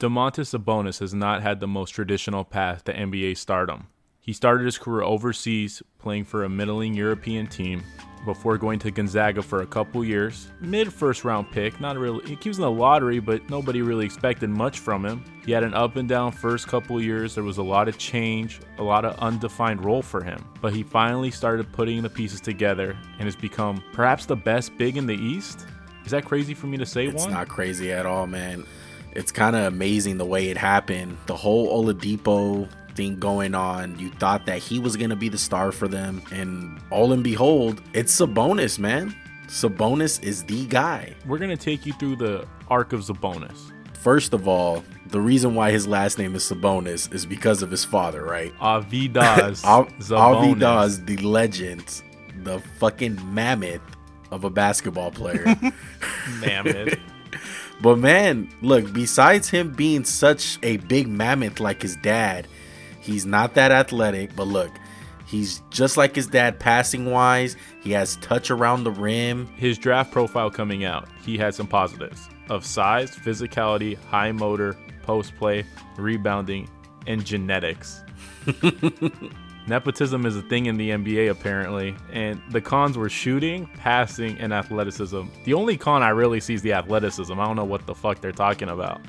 Domantas Sabonis has not had the most traditional path to NBA stardom. He started his career overseas, playing for a middling European team, before going to Gonzaga for a couple years. Mid-first round pick, not really. He was in the lottery, but nobody really expected much from him. He had an up and down first couple years. There was a lot of change, a lot of undefined role for him. But he finally started putting the pieces together and has become perhaps the best big in the East. Is that crazy for me to say? It's not crazy at all, man. It's kind of amazing the way it happened. The whole Oladipo thing going on. You thought that he was going to be the star for them. And all and behold, it's Sabonis, man. Sabonis is the guy. We're going to take you through the arc of Sabonis. First of all, the reason why his last name is Sabonis is because of his father, right? Avidas Avidas, the legend, the fucking mammoth of a basketball player. Mammoth. But man, look, besides him being such a big mammoth like his dad, he's not that athletic. But look, he's just like his dad passing wise. He has touch around the rim. His draft profile coming out, he had some positives of size, physicality, high motor, post play, rebounding, and genetics. Nepotism is a thing in the NBA apparently, and the cons were shooting, passing, and athleticism. The only con I really see is the athleticism. I don't know what the fuck they're talking about.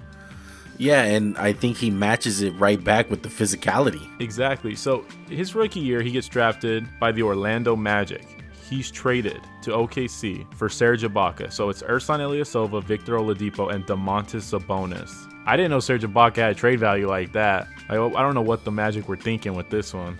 Yeah, and I think he matches it right back with the physicality. Exactly. So his rookie year, he gets drafted by the Orlando Magic. He's traded to OKC for Serge Ibaka. So it's Ersan Ilyasova, Victor Oladipo, and Domantas Sabonis. I didn't know Serge Ibaka had trade value like that. I don't know what the Magic were thinking with this one.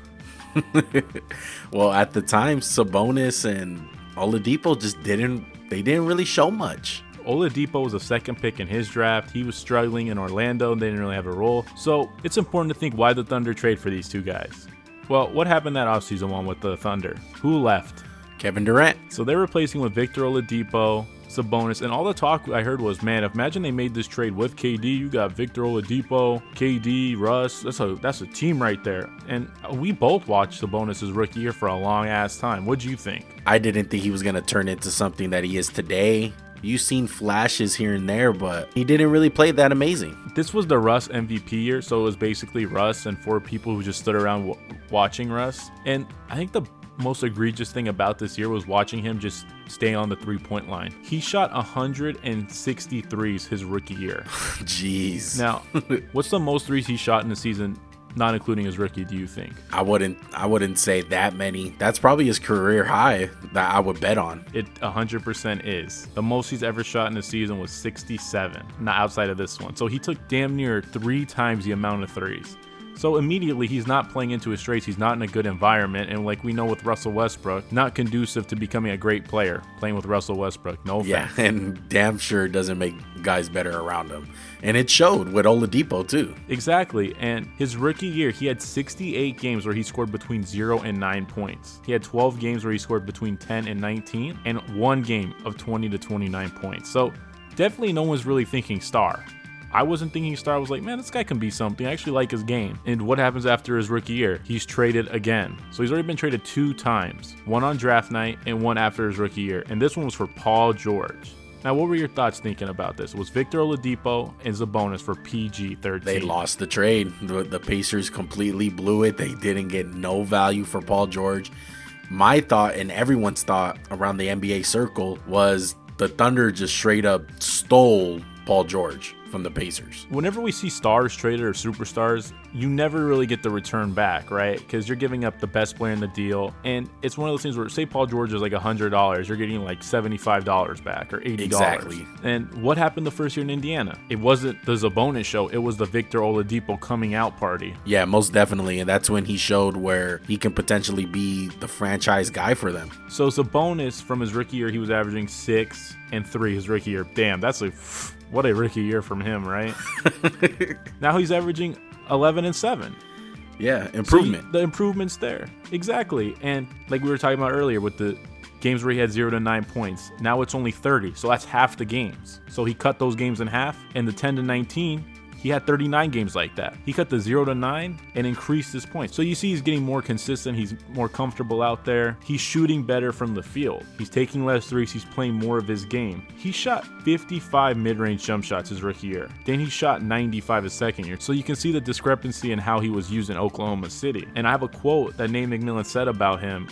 Well, at the time, Sabonis and Oladipo just didn't really show much. Oladipo was a second pick in his draft. He was struggling in Orlando and they didn't really have a role. So it's important to think why the Thunder trade for these two guys. Well, what happened that offseason one with the Thunder? Who left? Kevin Durant. So they're replacing with Victor Oladipo, Sabonis, and all the talk I heard was, man, imagine they made this trade with KD. You got Victor Oladipo, KD, Russ. That's a team right there. And we both watched Sabonis' rookie year for a long ass time. What'd you think? I didn't think he was gonna turn into something that he is today. You've seen flashes here and there, but he didn't really play that amazing. This was the Russ MVP year, so it was basically Russ and four people who just stood around watching Russ. And I think the most egregious thing about this year was watching him just stay on the three-point line. He shot 160 threes his rookie year. Jeez. Now, what's the most threes he shot in the season, not including his rookie, do you think? I wouldn't say that many. That's probably his career high that I would bet on. It 100% is. The most he's ever shot in a season was 67, not outside of this one. So he took damn near 3 times the amount of threes. So immediately he's not playing into his strengths. He's not in a good environment. And like we know with Russell Westbrook, not conducive to becoming a great player playing with Russell Westbrook. No offense. Yeah, and damn sure doesn't make guys better around him. And it showed with Oladipo too. Exactly. And his rookie year, he had 68 games where he scored between 0 and 9 points. He had 12 games where he scored between 10 and 19 and 1 game of 20 to 29 points. So definitely no one's really thinking star. I wasn't thinking star. I was like, man, this guy can be something. I actually like his game. And what happens after his rookie year? He's traded again. So he's already been traded 2 times. One on draft night and one after his rookie year. And this one was for Paul George. Now, what were your thoughts thinking about this? It was Victor Oladipo and Sabonis for PG 13. They lost the trade. The Pacers completely blew it. They didn't get no value for Paul George. My thought and everyone's thought around the NBA circle was the Thunder just straight up stole Paul George from the Pacers. Whenever we see stars traded or superstars, you never really get the return back, right? Because you're giving up the best player in the deal. And it's one of those things where, say Paul George is like $100, you're getting like $75 back or $80. Exactly. And what happened the first year in Indiana? It wasn't the Sabonis show. It was the Victor Oladipo coming out party. Yeah, most definitely. And that's when he showed where he can potentially be the franchise guy for them. So Sabonis, from his rookie year, he was averaging 6 and 3 his rookie year. Damn, that's like... what a rookie year from him, right? Now he's averaging 11 and 7. Yeah, improvement. So the improvement's there. Exactly. And like we were talking about earlier with the games where he had 0 to 9 points, now it's only 30. So that's half the games. So he cut those games in half. And the 10 to 19, He had 39 games like that. He cut the 0 to 9 and increased his points. So you see he's getting more consistent. He's more comfortable out there. He's shooting better from the field. He's taking less threes. He's playing more of his game. He shot 55 mid-range jump shots his rookie year. Then he shot 95 his second year. So you can see the discrepancy in how he was used in Oklahoma City. And I have a quote that Nate McMillan said about him.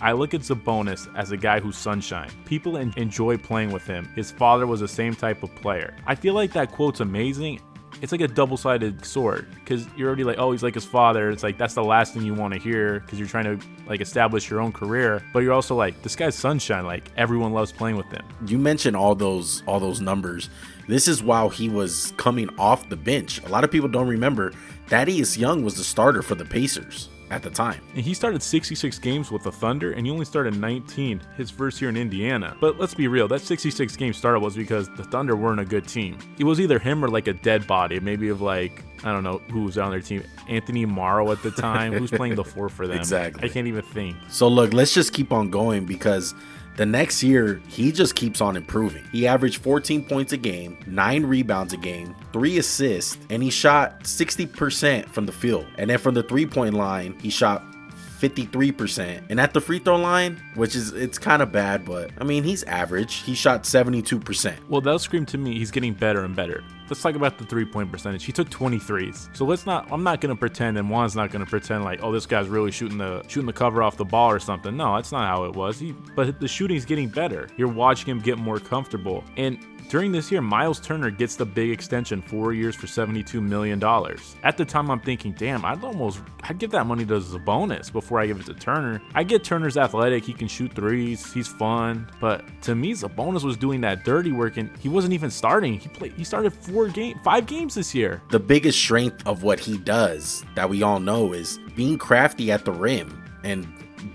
I look at Sabonis as a guy who's sunshine. People enjoy playing with him. His father was the same type of player. I feel like that quote's amazing. It's like a double-sided sword because you're already like, oh, he's like his father. It's like that's the last thing you want to hear because you're trying to like establish your own career. But you're also like, this guy's sunshine. Like everyone loves playing with him. You mentioned all those numbers. This is while he was coming off the bench. A lot of people don't remember Thaddeus Young was the starter for the Pacers at the time. And he started 66 games with the Thunder, and he only started 19 his first year in Indiana. But let's be real, that 66 game start was because the Thunder weren't a good team. It was either him or like a dead body, maybe of like, I don't know who was on their team. Anthony Morrow at the time, who's playing the 4 for them. Exactly. I can't even think. So look, let's just keep on going because the next year, he just keeps on improving. He averaged 14 points a game, 9 rebounds a game, 3 assists, and he shot 60% from the field. And then from the three-point line, he shot 53%. And at the free throw line, which is, it's kind of bad, but I mean, he's average. He shot 72%. Well, that'll scream to me he's getting better and better. Let's talk about the 3-point percentage. He took 23s. So I'm not going to pretend, and Juan's not going to pretend like, oh, this guy's really shooting the cover off the ball or something. No, that's not how it was. But the shooting's getting better. You're watching him get more comfortable. And during this year, Miles Turner gets the big extension, 4 years for $72 million. At the time, I'm thinking, damn, I'd give that money to Sabonis before I give it to Turner. I get Turner's athletic. He can shoot threes. He's fun. But to me, Sabonis was doing that dirty work, and he wasn't even starting. He started 5 games this year. The biggest strength of what he does that we all know is being crafty at the rim and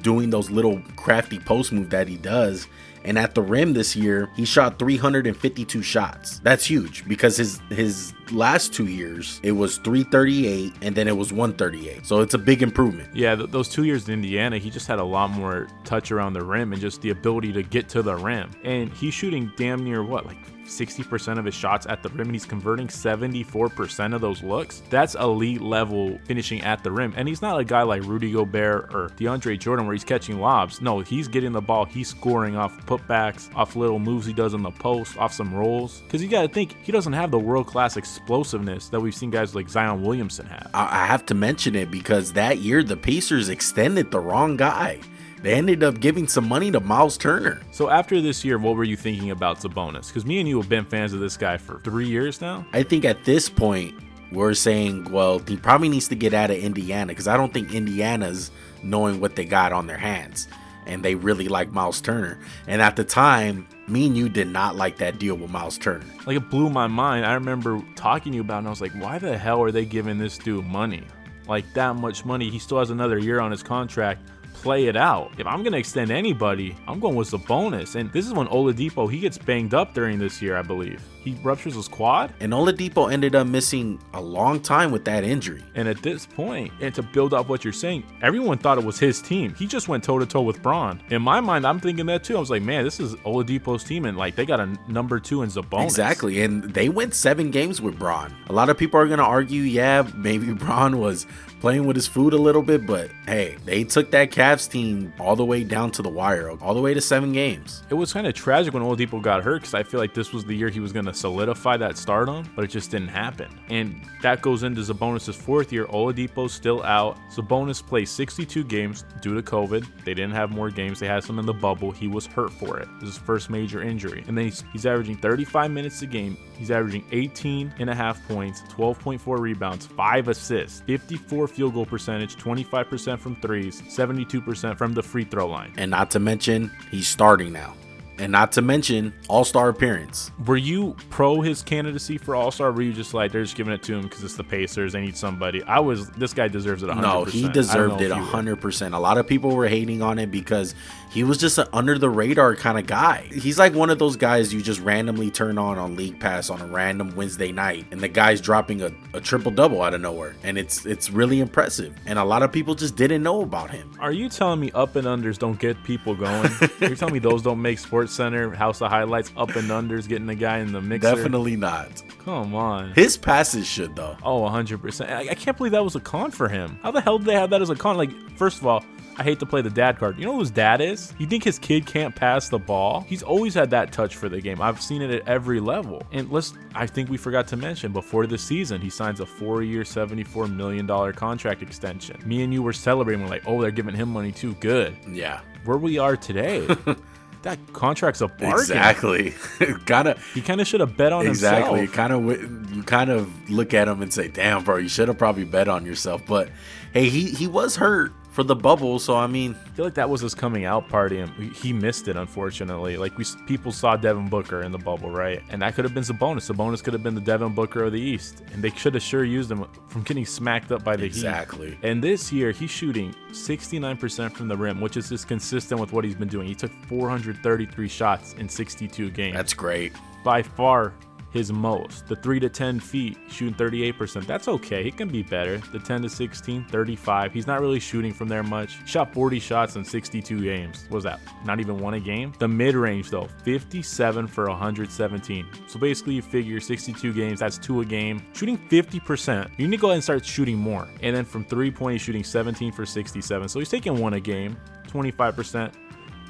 doing those little crafty post move that he does. And at the rim this year, he shot 352 shots. That's huge because his last 2 years, it was 338 and then it was 138. So it's a big improvement. Yeah, those 2 years in Indiana, he just had a lot more touch around the rim and just the ability to get to the rim. And he's shooting damn near 60% of his shots at the rim, and he's converting 74% of those looks. That's elite level finishing at the rim. And he's not a guy like Rudy Gobert or DeAndre Jordan where he's catching lobs. No, he's getting the ball. He's scoring off putbacks, off little moves he does in the post, off some rolls. Because you got to think, he doesn't have the world-class explosiveness that we've seen guys like Zion Williamson have. I have to mention it because that year the Pacers extended the wrong guy. They ended up giving some money to Miles Turner. So after this year, what were you thinking about Sabonis? Because me and you have been fans of this guy for 3 years now. I think at this point, we're saying, well, he probably needs to get out of Indiana because I don't think Indiana's knowing what they got on their hands. And they really like Miles Turner. And at the time, me and you did not like that deal with Miles Turner. Like, it blew my mind. I remember talking to you about it, and I was like, why the hell are they giving this dude money? Like, that much money. He still has another year on his contract. Play it out. If I'm going to extend anybody, I'm going with Sabonis. And this is when Oladipo, he gets banged up during this year, I believe. He ruptures his quad. And Oladipo ended up missing a long time with that injury. And at this point, and to build off what you're saying, everyone thought it was his team. He just went toe-to-toe with Bron. In my mind, I'm thinking that too. I was like, man, this is Oladipo's team. And like, they got a number 2 in Sabonis. Exactly. And they went 7 games with Bron. A lot of people are going to argue, yeah, maybe Bron was playing with his food a little bit, but hey, they took that Cavs team all the way down to the wire, all the way to 7 games. It was kind of tragic when Oladipo got hurt because I feel like this was the year he was going to solidify that stardom, but it just didn't happen. And that goes into Sabonis' 4th year. Oladipo's still out. Sabonis played 62 games due to COVID. They didn't have more games. They had some in the bubble. He was hurt for it. This is his first major injury. And then he's averaging 35 minutes a game. He's averaging 18.5 points, 12.4 rebounds, 5 assists, 54 field goal percentage, 25% from threes, 72% from the free throw line. And not to mention, he's starting now. And not to mention, all-star appearance. Were you pro his candidacy for all-star? Or were you just like, they're just giving it to him because it's the Pacers, they need somebody? This guy deserves it 100%. No, he deserved it 100%. A lot of people were hating on it because he was just an under-the-radar kind of guy. He's like one of those guys you just randomly turn on League Pass on a random Wednesday night, and the guy's dropping a triple-double out of nowhere, and it's really impressive. And a lot of people just didn't know about him. Are you telling me up and unders don't get people going? You're telling me those don't make sports Sports Center, House of Highlights, up and unders, getting the guy in the mixer. Definitely not. Come on. His passes should, though. Oh, 100%. I can't believe that was a con for him. How the hell did they have that as a con? Like, first of all, I hate to play the dad card. You know who his dad is? You think his kid can't pass the ball? He's always had that touch for the game. I've seen it at every level. And I think we forgot to mention, before the season, he signs a 4-year, $74 million contract extension. Me and you were celebrating. We're like, oh, they're giving him money too. Good. Yeah. Where we are today. That contract's a bargain. Exactly. He kind of should have bet on himself. Exactly. You kind of look at him and say, damn, bro, you should have probably bet on yourself. But hey, he was hurt for the bubble, so I mean, I feel like that was his coming out party, and he missed it, unfortunately. Like, people saw Devin Booker in the bubble, right? And that could have been Sabonis. Sabonis could have been the Devin Booker of the East, and they should have sure used him from getting smacked up by the Heat. Exactly. And this year, he's shooting 69% from the rim, which is just consistent with what he's been doing. He took 433 shots in 62 games. That's great. By far his most. The 3 to 10 feet, shooting 38%. That's okay. He can be better. The 10 to 16, 35. He's not really shooting from there much. Shot 40 shots in 62 games. What was that? Not even one a game? The mid-range, though, 57 for 117. So basically, you figure 62 games, that's 2 a game. Shooting 50%. You need to go ahead and start shooting more. And then from 3-point, he's shooting 17 for 67. So he's taking 1 a game, 25%.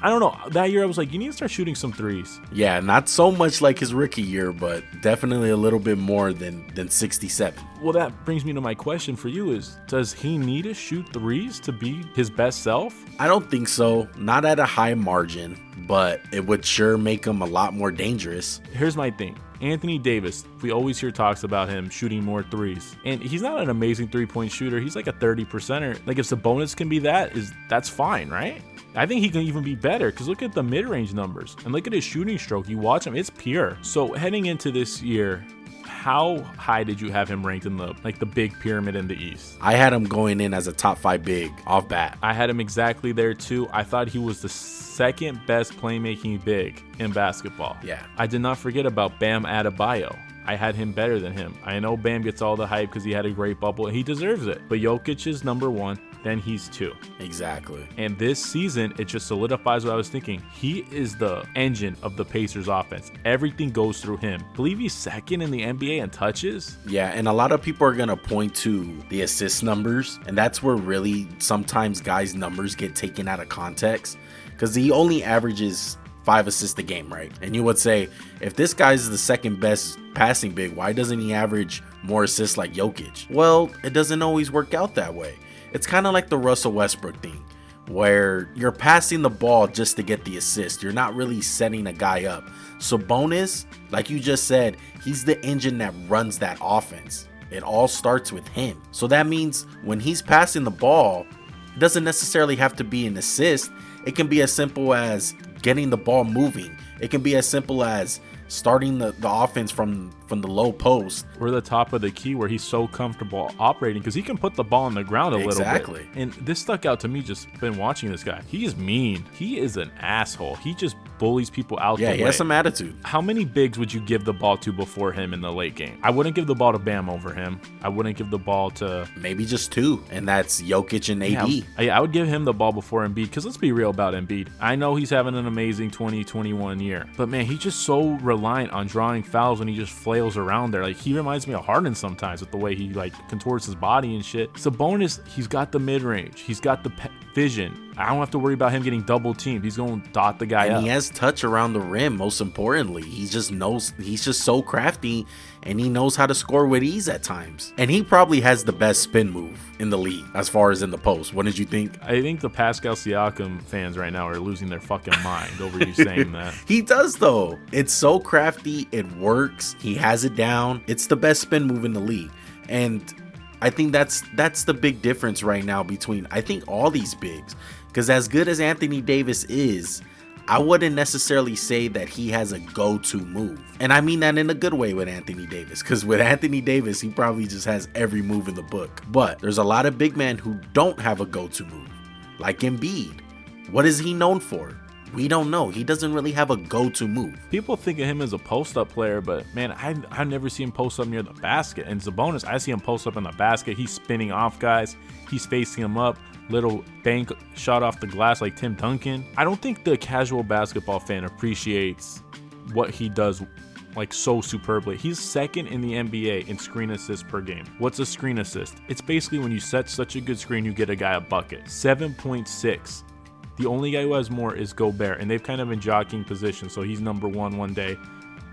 I don't know. That year, I was like, you need to start shooting some threes. Yeah, not so much like his rookie year, but definitely a little bit more than 67. Well, that brings me to my question for you is, does he need to shoot threes to be his best self? I don't think so. Not at a high margin, but it would sure make him a lot more dangerous. Here's my thing. Anthony Davis, we always hear talks about him shooting more threes. And he's not an amazing 3-point shooter. He's like a 30%er. Like, if Sabonis can be that's fine, right? I think he can even be better, because look at the mid-range numbers and look at his shooting stroke. You watch him, it's pure. So heading into this year, how high did you have him ranked in the big pyramid in the East? I had him going in as a top 5 big off bat. I had him exactly there too. I thought he was the second best playmaking big in basketball. Yeah. I did not forget about Bam Adebayo. I had him better than him. I know Bam gets all the hype because he had a great bubble, and he deserves it. But Jokic is number 1, then he's 2. Exactly. And this season, it just solidifies what I was thinking. He is the engine of the Pacers offense. Everything goes through him. I believe he's second in the NBA in touches. Yeah, and a lot of people are going to point to the assist numbers, and that's where really sometimes guys' numbers get taken out of context, because he only averages 5 assists a game, right? And you would say, if this guy's the second best passing big, why doesn't he average more assists like Jokic? Well, it doesn't always work out that way. It's kind of like the Russell Westbrook thing, where you're passing the ball just to get the assist. You're not really setting a guy up. Sabonis, like you just said, he's the engine that runs that offense. It all starts with him. So that means when he's passing the ball, it doesn't necessarily have to be an assist. It can be as simple as getting the ball moving. It can be as simple as starting the offense from the low post. We're the top of the key where he's so comfortable operating, because he can put the ball on the ground a little bit. And this stuck out to me just been watching this guy. He is mean. He is an asshole. He just bullies people out the way. Yeah, he has some attitude. How many bigs would you give the ball to before him in the late game? I wouldn't give the ball to Bam over him. I wouldn't give the ball to... maybe just 2, and that's Jokic and AD. Yeah, I would give him the ball before Embiid, because let's be real about Embiid. I know he's having an amazing 2021 year, but man, he's just so reliant on drawing fouls when he just flails around there. Like, he reminds me of Harden sometimes with the way he contorts his body and shit. Sabonis, he's got the mid-range. He's got the vision. I don't have to worry about him getting double teamed. He's going to dot the guy up. And he has touch around the rim, most importantly. He just knows, he's just so crafty, and he knows how to score with ease at times. And he probably has the best spin move in the league as far as in the post. What did you think? I think the Pascal Siakam fans right now are losing their fucking mind over you saying that. He does, though. It's so crafty. It works. He has it down. It's the best spin move in the league. And I think that's the big difference right now between, I think, all these bigs. Because as good as Anthony Davis is, I wouldn't necessarily say that he has a go-to move. And I mean that in a good way with Anthony Davis, because with Anthony Davis, he probably just has every move in the book. But there's a lot of big men who don't have a go-to move, like Embiid. What is he known for? We don't know. He doesn't really have a go-to move. People think of him as a post-up player, but man, I never see him post up near the basket. And Sabonis, I see him post up in the basket. He's spinning off guys. He's facing him up. Little bank shot off the glass like Tim Duncan. I don't think the casual basketball fan appreciates what he does like so superbly. He's second in the NBA in screen assists per game. What's a screen assist? It's basically when you set such a good screen, you get a guy a bucket. 7.6. The only guy who has more is Gobert, and they've kind of been jockeying positions. So he's number one day.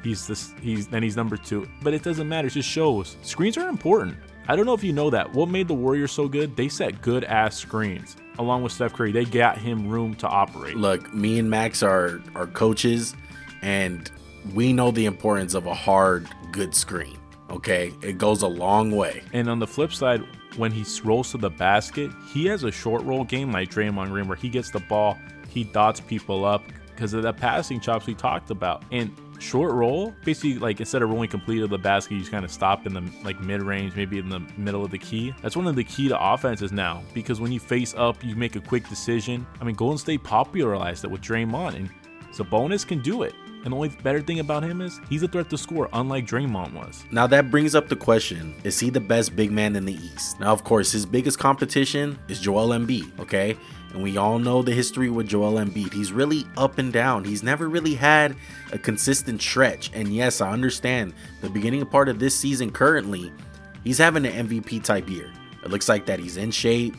Then he's number 2. But it doesn't matter. It just shows screens are important. I don't know if you know that. What made the Warriors so good? They set good ass screens. Along with Steph Curry, they got him room to operate. Look, me and Max are coaches, and we know the importance of a hard, good screen. Okay, it goes a long way. And on the flip side, when he rolls to the basket, he has a short roll game like Draymond Green, where he gets the ball, he dots people up because of the passing chops we talked about. And short roll, basically, like instead of rolling complete to the basket, you just kind of stop in the like mid-range, maybe in the middle of the key. That's one of the key to offenses now, because when you face up, you make a quick decision. I mean, Golden State popularized it with Draymond, and Sabonis can do it. And the only better thing about him is he's a threat to score, unlike Draymond was. Now that brings up the question, is he the best big man in the East? Now, of course, his biggest competition is Joel Embiid, okay? And we all know the history with Joel Embiid. He's really up and down. He's never really had a consistent stretch. And yes, I understand the beginning part of this season currently, he's having an MVP type year. It looks like that he's in shape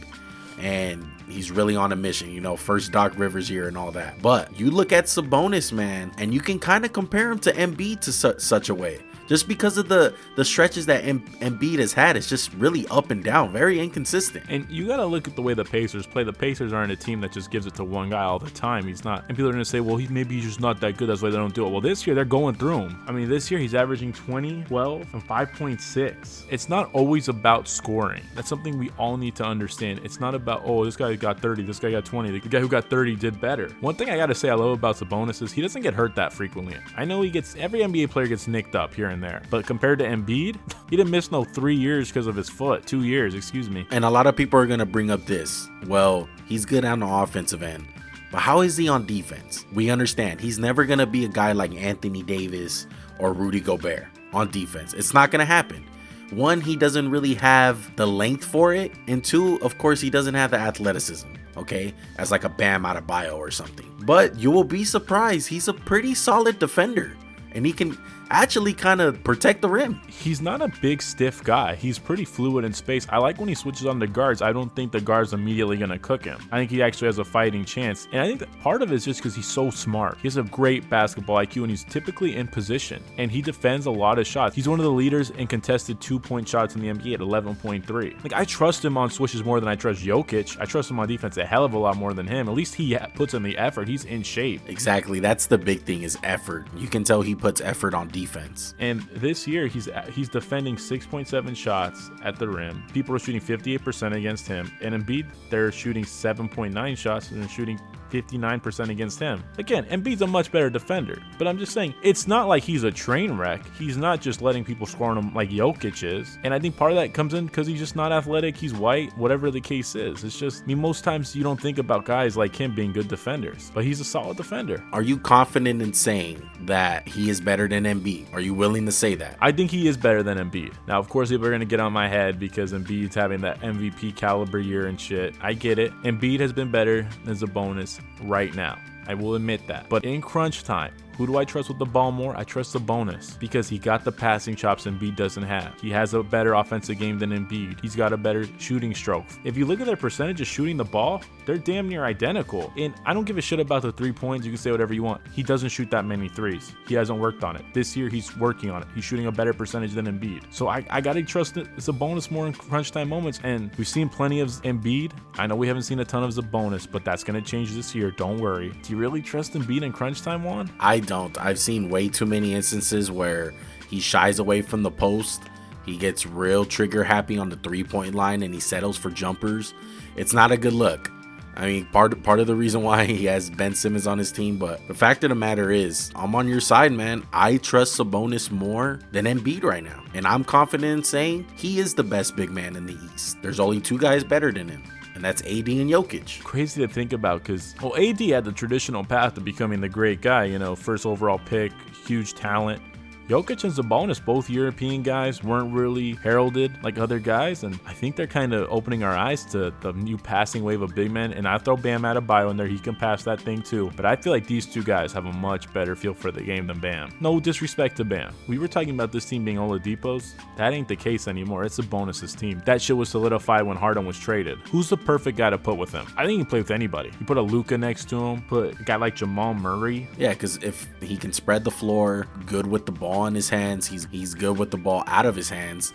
and he's really on a mission, you know, first Doc Rivers year and all that. But you look at Sabonis, man, and you can kind of compare him to Embiid to such a way. Just because of the stretches that Embiid has had, it's just really up and down, very inconsistent. And you got to look at the way the Pacers play. The Pacers aren't a team that just gives it to one guy all the time. He's not. And people are going to say, well, maybe he's just not that good. That's why they don't do it. Well, this year, they're going through him. I mean, this year, he's averaging 20, 12, and 5.6. It's not always about scoring. That's something we all need to understand. It's not about, oh, this guy got 30, this guy got 20. The guy who got 30 did better. One thing I got to say I love about Sabonis is he doesn't get hurt that frequently. I know every NBA player gets nicked up here and there, but compared to Embiid, he didn't miss no 3 years because of his foot. 2 years, excuse me. And a lot of people are going to bring up this. Well, he's good on the offensive end, but how is he on defense? We understand he's never going to be a guy like Anthony Davis or Rudy Gobert on defense. It's not going to happen. One, he doesn't really have the length for it. And two, of course, he doesn't have the athleticism, okay, as like a Bam Adebayo or something. But you will be surprised. He's a pretty solid defender, and he can actually kind of protect the rim. He's not a big stiff guy. He's pretty fluid in space. I like when he switches on the guards. I don't think the guard's immediately going to cook him. I think he actually has a fighting chance. And I think that part of it is just because he's so smart. He has a great basketball IQ, and he's typically in position. And he defends a lot of shots. He's one of the leaders in contested 2-point shots in the NBA at 11.3. Like, I trust him on switches more than I trust Jokic. I trust him on defense a hell of a lot more than him. At least he puts in the effort. He's in shape. Exactly. That's the big thing, is effort. You can tell he puts effort on defense. And this year, he's defending 6.7 shots at the rim. People are shooting 58% against him. And Embiid, they're shooting 7.9 shots and they're shooting 59% against him. Again, Embiid's a much better defender, but I'm just saying, it's not like he's a train wreck. He's not just letting people score on him like Jokic is. And I think part of that comes in because he's just not athletic. He's white, whatever the case is. It's just, I mean, most times you don't think about guys like him being good defenders, but he's a solid defender. Are you confident in saying that he is better than Embiid? Are you willing to say that? I think he is better than Embiid. Now, of course, people are going to get on my head because Embiid's having that MVP caliber year and shit. I get it. Embiid has been better than Sabonis right now. I will admit that. But in crunch time, who do I trust with the ball more? I trust Sabonis because he got the passing chops Embiid doesn't have. He has a better offensive game than Embiid. He's got a better shooting stroke. If you look at their percentage of shooting the ball, they're damn near identical. And I don't give a shit about the 3 points. You can say whatever you want. He doesn't shoot that many threes. He hasn't worked on it. This year, he's working on it. He's shooting a better percentage than Embiid. So I got to trust Sabonis more in crunch time moments. And we've seen plenty of Embiid. I know we haven't seen a ton of Sabonis, but that's going to change this year. Don't worry. Do you really trust Embiid in crunch time, Juan? I don't. I've seen way too many instances where he shies away from the post. He gets real trigger happy on the 3-point line and he settles for jumpers. It's not a good look. I mean, part of the reason why he has Ben Simmons on his team, but the fact of the matter is, I'm on your side, man. I trust Sabonis more than Embiid right now, and I'm confident in saying he is the best big man in the East. There's only 2 guys better than him, and and that's AD and Jokic. Crazy to think about because, well, AD had the traditional path to becoming the great guy, you know, first overall pick, huge talent. Jokic and Sabonis, both European guys, weren't really heralded like other guys, and I think they're kind of opening our eyes to the new passing wave of big men. And I throw Bam Adebayo in there, he can pass that thing too. But I feel like these two guys have a much better feel for the game than Bam. No disrespect to Bam. We were talking about this team being Oladipo's. That ain't the case anymore. It's Sabonis' team. That shit was solidified when Harden was traded. Who's the perfect guy to put with him? I think he can play with anybody. You put a Luka next to him, put a guy like Jamal Murray. Yeah, because if he can spread the floor, good with the ball in his hands, he's good with the ball out of his hands.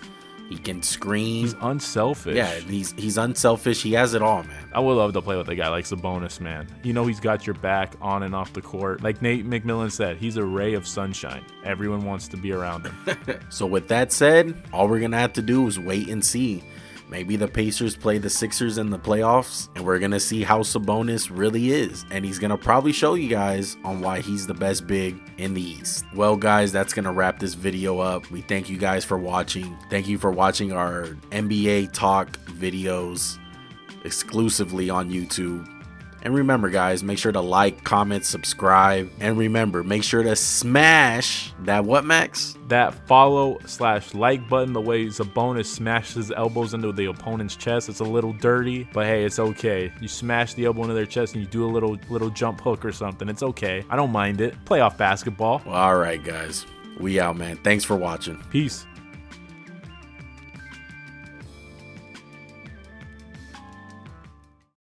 He can screen. He's unselfish. Yeah, he's unselfish. He has it all, man. I would love to play with a guy like Sabonis, man. You know he's got your back on and off the court. Like Nate McMillan said, he's a ray of sunshine. Everyone wants to be around him. So with that said, all we're going to have to do is wait and see. Maybe the Pacers play the Sixers in the playoffs, and we're going to see how Sabonis really is. And he's going to probably show you guys on why he's the best big in the East. Well, guys, that's going to wrap this video up. We thank you guys for watching. Thank you for watching our NBA talk videos exclusively on YouTube. And remember, guys, make sure to like, comment, subscribe. And remember, make sure to smash that what, Max? That follow/like button, the way Sabonis smashes his elbows into the opponent's chest. It's a little dirty, but hey, it's okay. You smash the elbow into their chest and you do a little jump hook or something. It's okay. I don't mind it. Playoff basketball. Well, all right, guys. We out, man. Thanks for watching. Peace.